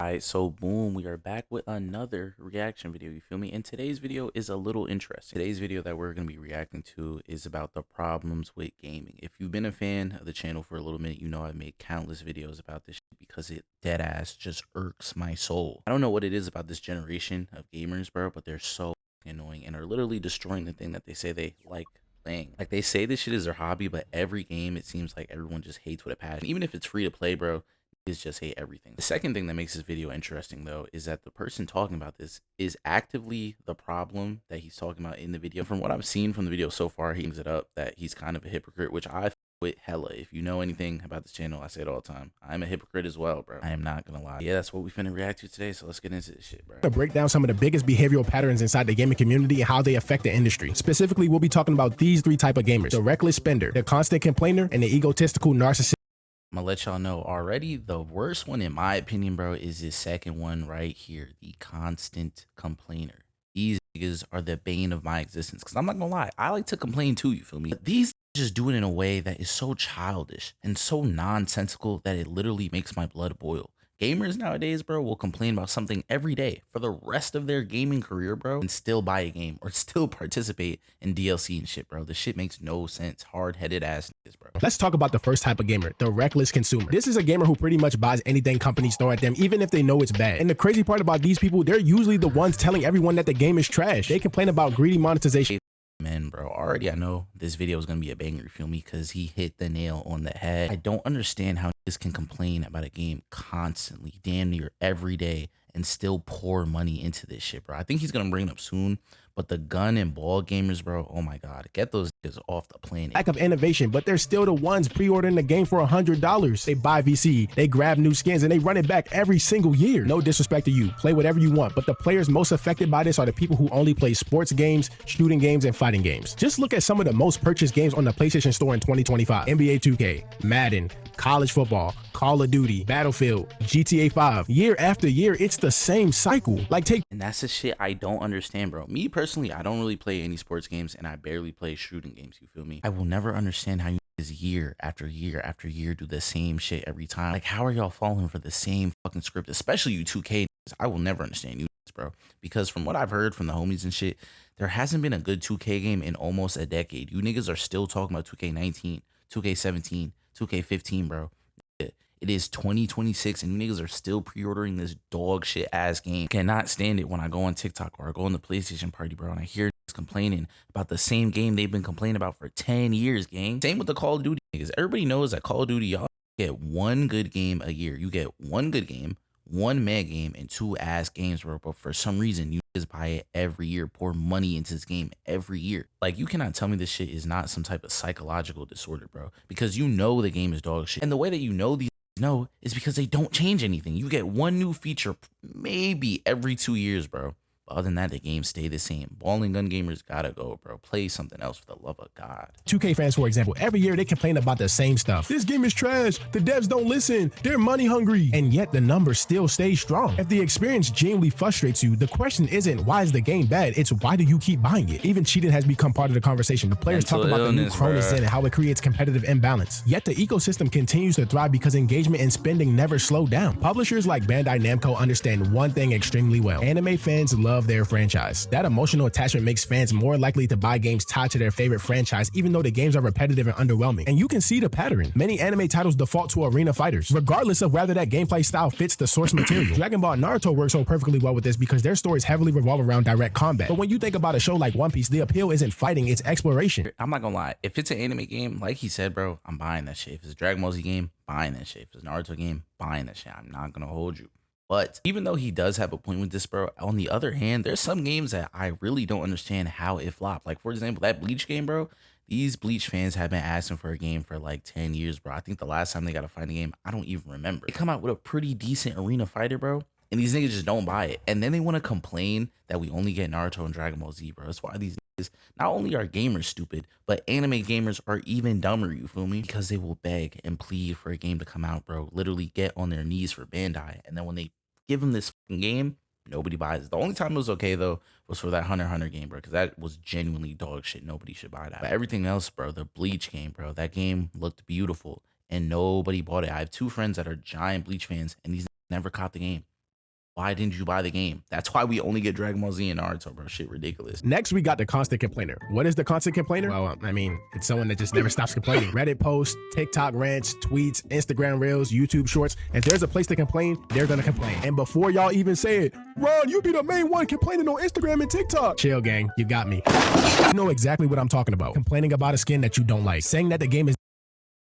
Alright, so boom, we are back with another reaction video, you feel me? And today's video is a little interesting. Today's video that we're going to be reacting to is about the problems with gaming. If you've been a fan of the channel for a little minute, you know I've made countless videos about this shit because it dead ass just irks my soul. I don't know what it is about this generation of gamers, bro, but they're so annoying and are literally destroying the thing that they say they like playing. Like, they say this shit is their hobby, but every game it seems like everyone just hates with a passion. Even if it's free to play, bro, is just hate everything. The second thing that makes this video interesting, though, is that the person talking about this is actively the problem that he's talking about in the video. From what I've seen from the video so far, he brings it up that he's kind of a hypocrite, which I with hella. If you know anything about this channel, I say it all the time. I'm a hypocrite as well, bro. I am not gonna lie. Yeah, that's what we finna react to today, so let's get into this shit, bro. To break down some of the biggest behavioral patterns inside the gaming community and how they affect the industry. Specifically, we'll be talking about these three type of gamers: the reckless spender, the constant complainer, and the egotistical narcissist. I'm gonna let y'all know already, the worst one in my opinion, bro, is this second one right here, the constant complainer. These niggas are the bane of my existence, because I'm not gonna lie, I like to complain too, you feel me? But these just do it in a way that is so childish and so nonsensical that it literally makes my blood boil. Gamers nowadays, bro, will complain about something every day for the rest of their gaming career, bro, and still buy a game or still participate in DLC and shit, bro. This shit makes no sense. Hard-headed ass niggas, bro. Let's talk about the first type of gamer, the reckless consumer. This is a gamer who pretty much buys anything companies throw at them, even if they know it's bad. And the crazy part about these people, they're usually the ones telling everyone that the game is trash. They complain about greedy monetization. Man, bro, already I know this video is gonna be a banger, you feel me? Because he hit the nail on the head. I don't understand how niggas can complain about a game constantly, damn near every day, and still pour money into this shit, bro. I think he's gonna bring it up soon, but the gun and ball gamers, bro, oh my god, get those niggas off the planet. Lack of innovation, but they're still the ones pre-ordering the game for $100. They buy VC, they grab new skins, and they run it back every single year. No disrespect to you, play whatever you want, but the players most affected by this are the people who only play sports games, shooting games, and fighting games. Just look at some of the most purchased games on the PlayStation Store in 2025. NBA 2K, Madden, college football, Call of Duty, Battlefield, GTA 5. Year after year, it's the same cycle. And that's the shit I don't understand, bro. Me personally, I don't really play any sports games, and I barely play shooting games, you feel me? I will never understand how you guys year after year after year do the same shit every time. Like, how are y'all falling for the same fucking script, especially you 2K niggas? I will never understand you niggas, bro, because from what I've heard from the homies and shit, there hasn't been a good 2K game in almost a decade. You niggas are still talking about 2K19, 2K17, 2K15, bro. It is 2026 and you niggas are still pre-ordering this dog shit ass game. Cannot stand it when I go on TikTok or I go on the PlayStation party, bro, and I hear niggas complaining about the same game they've been complaining about for 10 years, gang. Same with the Call of Duty niggas. Everybody knows that Call of Duty, y'all get one good game a year. You get one good game, one mad game, and two ass games, bro. But for some reason, you just buy it every year, pour money into this game every year. Like, you cannot tell me this shit is not some type of psychological disorder, bro, because you know the game is dog shit. And the way that you know these no is because they don't change anything. You get one new feature maybe every 2 years, bro. But other than that, the games stay the same. Ball and gun gamers gotta go, bro. Play something else for the love of God. 2K fans, for example, every year they complain about the same stuff. This game is trash. The devs don't listen. They're money hungry. And yet the numbers still stay strong. If the experience genuinely frustrates you, the question isn't why is the game bad? It's why do you keep buying it? Even cheating has become part of the conversation. The players talk about the new Cronus and how it creates competitive imbalance. Yet the ecosystem continues to thrive because engagement and spending never slow down. Publishers like Bandai Namco understand one thing extremely well. Anime fans love their franchise. That emotional attachment makes fans more likely to buy games tied to their favorite franchise, even though the games are repetitive and underwhelming. And you can see the pattern. Many anime titles default to arena fighters, regardless of whether that gameplay style fits the source material. Dragon Ball and Naruto work so perfectly well with this because their stories heavily revolve around direct combat. But when you think about a show like One Piece, the appeal isn't fighting, it's exploration. I'm not gonna lie. If it's an anime game, like he said, bro, I'm buying that shit. If it's a Dragon Ball Z game, buying that shit. If it's a Naruto game, buying that shit. I'm not gonna hold you. But even though he does have a point with this, bro, on the other hand, there's some games that I really don't understand how it flopped. Like, for example, that Bleach game, bro. These Bleach fans have been asking for a game for like 10 years, bro. I think the last time they got a fighting game, I don't even remember. They come out with a pretty decent arena fighter, bro, and these niggas just don't buy it. And then they want to complain that we only get Naruto and Dragon Ball Z, bro. That's why these niggas, not only are gamers stupid, but anime gamers are even dumber, you feel me? Because they will beg and plead for a game to come out, bro. Literally get on their knees for Bandai. And then when they give them this game, nobody buys it. The only time it was okay, though, was for that Hunter x Hunter game, bro, because that was genuinely dog shit. Nobody should buy that. But everything else, bro, the Bleach game, bro, that game looked beautiful, and nobody bought it. I have two friends that are giant Bleach fans, and these never caught the game. Why didn't you buy the game? That's why we only get Dragon Ball Z and Naruto, bro. Shit ridiculous. Next, we got the constant complainer. What is the constant complainer? Well, I mean, it's someone that just never stops complaining. Reddit posts, TikTok rants, tweets, Instagram reels, YouTube shorts. If there's a place to complain, they're gonna complain. And before y'all even say it, Ron, you be the main one complaining on Instagram and TikTok. Chill, gang. You got me. You know exactly what I'm talking about. Complaining about a skin that you don't like. Saying that the game is...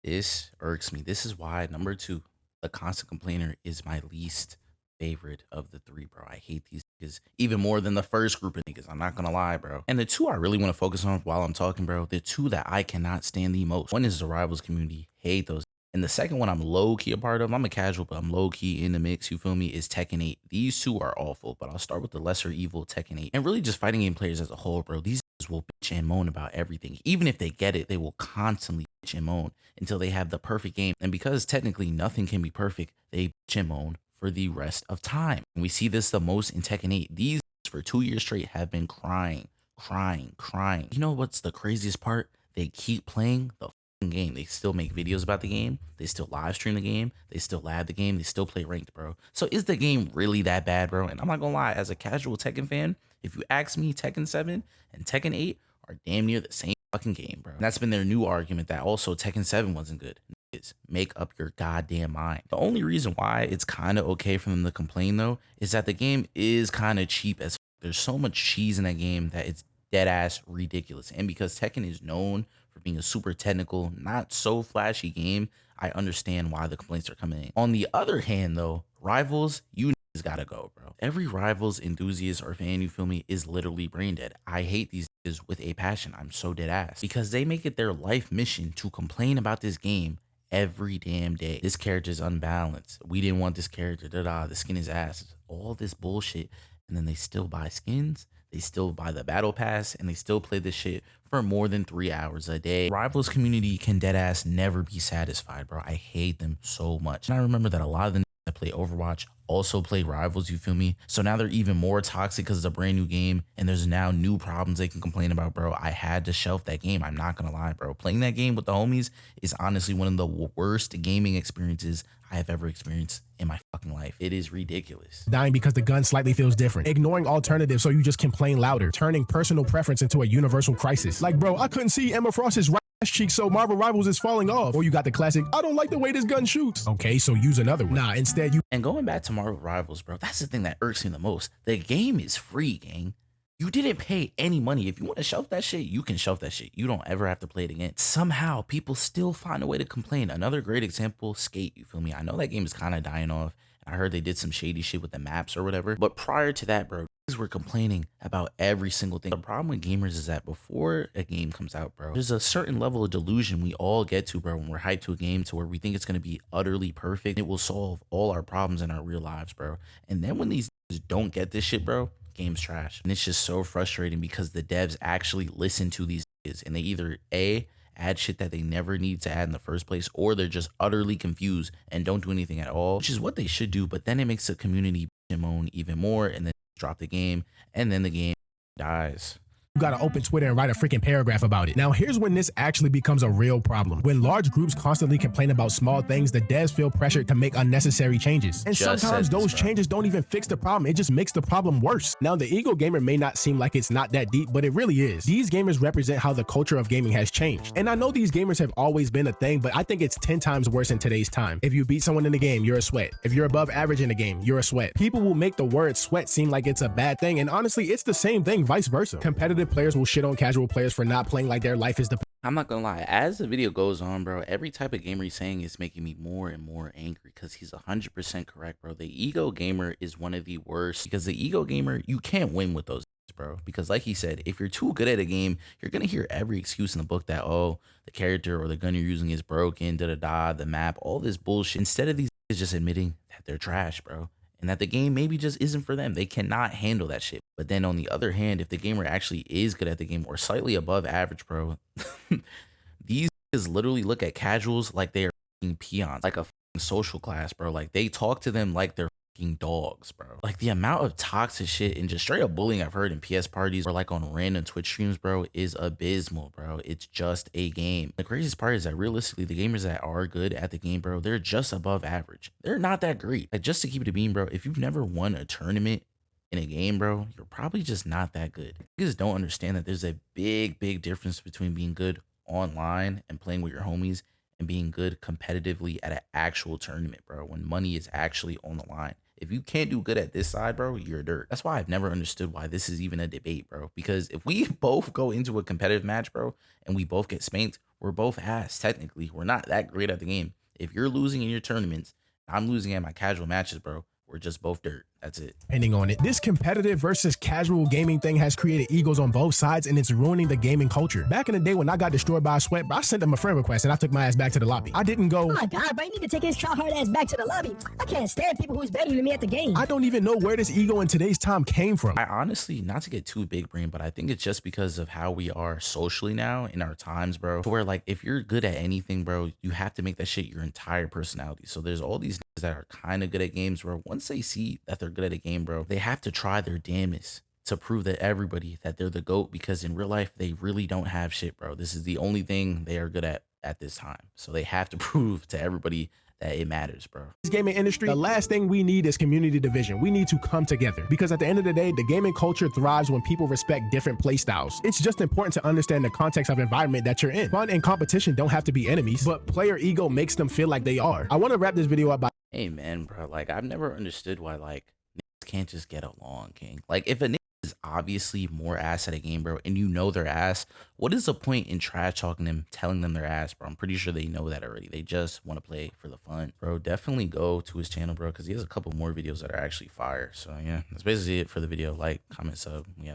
This irks me. This is why number 2, the constant complainer, is my least favorite of the 3, bro. I hate these niggas even more than the first group of niggas. I'm not gonna lie, bro. And the 2 I really want to focus on while I'm talking, bro, the 2 that I cannot stand the most. One is the Rivals community. Hate those. And the second one I'm low-key a part of, I'm a casual, but I'm low-key in the mix, you feel me, is Tekken 8. These 2 are awful, but I'll start with the lesser evil Tekken 8. And really just fighting game players as a whole, bro. These niggas will bitch and moan about everything. Even if they get it, they will constantly bitch and moan until they have the perfect game. And because technically nothing can be perfect, they bitch and moan for the rest of time. And we see this the most in Tekken 8. These for 2 years straight have been crying. You know what's the craziest part? They keep playing the game. They still make videos about the game. They still live stream the game. They still lab the game. They still play ranked, bro. So is the game really that bad, bro? And I'm not gonna lie, as a casual Tekken fan, if you ask me, Tekken 7 and Tekken 8 are damn near the same fucking game, bro. And that's been their new argument, that also Tekken 7 wasn't good. Is make up your goddamn mind. The only reason why it's kind of okay for them to complain, though, is that the game is kind of cheap as there's so much cheese in that game that it's dead ass ridiculous. And because Tekken is known for being a super technical, not so flashy game, I understand why the complaints are coming in. On the other hand, though, Rivals, you niggas gotta go, bro. Every Rivals enthusiast or fan, you feel me, is literally brain dead. I hate these niggas with a passion. I'm so dead ass because they make it their life mission to complain about this game every damn day. This character is unbalanced. We didn't want this character. The skin is ass. All this bullshit. And then they still buy skins. They still buy the battle pass. And they still play this shit for more than 3 hours a day. Rivals community can dead ass never be satisfied, bro. I hate them so much. And I remember that a lot of the that play Overwatch also play Rivals, you feel me? So now they're even more toxic because it's a brand new game and there's now new problems they can complain about, bro. I had to shelf that game. I'm not gonna lie, bro. Playing that game with the homies is honestly one of the worst gaming experiences I have ever experienced in my fucking life. It is ridiculous. Dying because the gun slightly feels different. Ignoring alternatives so you just complain louder. Turning personal preference into a universal crisis. Like, bro, I couldn't see Emma Frost's right cheek, so Marvel Rivals is falling off. Or you got the classic, I don't like the way this gun shoots. Okay, so use another one. Nah, instead you... And going back to Marvel Rivals, bro, that's the thing that irks me the most. The game is free, gang. You didn't pay any money. If you want to shelf that shit, you can shelf that shit. You don't ever have to play it again. Somehow, people still find a way to complain. Another great example, Skate, you feel me? I know that game is kind of dying off. I heard they did some shady shit with the maps or whatever. But prior to that, bro, we're complaining about every single thing. The problem with gamers is that before a game comes out, bro, there's a certain level of delusion we all get to, bro, when we're hyped to a game to where we think it's going to be utterly perfect. It will solve all our problems in our real lives, bro. And then when these don't get this shit, bro, game's trash. And it's just so frustrating because the devs actually listen to these kids and they either add shit that they never need to add in the first place, or they're just utterly confused and don't do anything at all, which is what they should do. But then it makes the community moan even more, and then drop the game, and then the game dies. You gotta open Twitter and write a freaking paragraph about it. Now, here's when this actually becomes a real problem. When large groups constantly complain about small things, the devs feel pressured to make unnecessary changes. And sometimes those changes don't even fix the problem. It just makes the problem worse. Now, the ego gamer may not seem like it's not that deep, but it really is. These gamers represent how the culture of gaming has changed. And I know these gamers have always been a thing, but I think it's 10 times worse in today's time. If you beat someone in the game, you're a sweat. If you're above average in the game, you're a sweat. People will make the word sweat seem like it's a bad thing, and honestly, it's the same thing vice versa. Competitive players will shit on casual players for not playing like their life is the... I'm not gonna lie, as the video goes on, bro, every type of gamer he's saying is making me more and more angry because he's 100% correct, bro. The ego gamer is one of the worst because the ego gamer, you can't win with those, bro. Because like he said, if you're too good at a game, you're gonna hear every excuse in the book that, oh, the character or the gun you're using is broken, da-da-da, the map, all this bullshit. Instead of these just admitting that they're trash, bro, and that the game maybe just isn't for them. They cannot handle that shit. But then on the other hand, if the gamer actually is good at the game or slightly above average, bro, these guys literally look at casuals like they are peons, like a social class, bro. Like they talk to them like they're fucking dogs, bro. Like the amount of toxic shit and just straight up bullying I've heard in PS parties or like on random Twitch streams, bro, is abysmal, bro. It's just a game. The craziest part is that realistically, the gamers that are good at the game, bro, they're just above average. They're not that great. Like, just to keep it a beam, bro, if you've never won a tournament in a game, bro, you're probably just not that good. You just don't understand that there's a big difference between being good online and playing with your homies and being good competitively at an actual tournament, bro, when money is actually on the line. If you can't do good at this side, bro, you're dirt. That's why I've never understood why this is even a debate, bro. Because if we both go into a competitive match, bro, and we both get spanked, we're both ass. Technically, we're not that great at the game. If you're losing in your tournaments, I'm losing at my casual matches, bro, we're just both dirt. That's it. Depending on it. This competitive versus casual gaming thing has created egos on both sides, and it's ruining the gaming culture. Back in the day when I got destroyed by a sweat, bro, I sent them a friend request and I took my ass back to the lobby. I didn't go, Oh my god, bro, you need to take his try hard ass back to the lobby. I can't stand people who's better than me at the game. I don't even know where this ego in today's time came from. I honestly, not to get too big brain, but I think it's just because of how we are socially now in our times, bro. To where like if you're good at anything, bro, you have to make that shit your entire personality. So there's all these niggas that are kind of good at games, bro. Once they see that they're good at a game, bro, they have to try their damnest to prove that everybody that they're the GOAT, because in real life they really don't have shit, bro. This is the only thing they are good at this time. So they have to prove to everybody that it matters, bro. This gaming industry, the last thing we need is community division. We need to come together, because at the end of the day, the gaming culture thrives when people respect different play styles. It's just important to understand the context of environment that you're in. Fun and competition don't have to be enemies, but player ego makes them feel like they are. I want to wrap this video up by Hey man, bro, like I've never understood why like niggas can't just get along, king. Like if a nigga is obviously more ass at a game, bro, and you know they're ass, what is the point in trash talking them, telling them they're ass, bro? I'm pretty sure they know that already. They just want to play for the fun, bro. Definitely go to his channel, bro, because he has a couple more videos that are actually fire. So yeah, that's basically it for the video. Like, comment, sub. Yeah.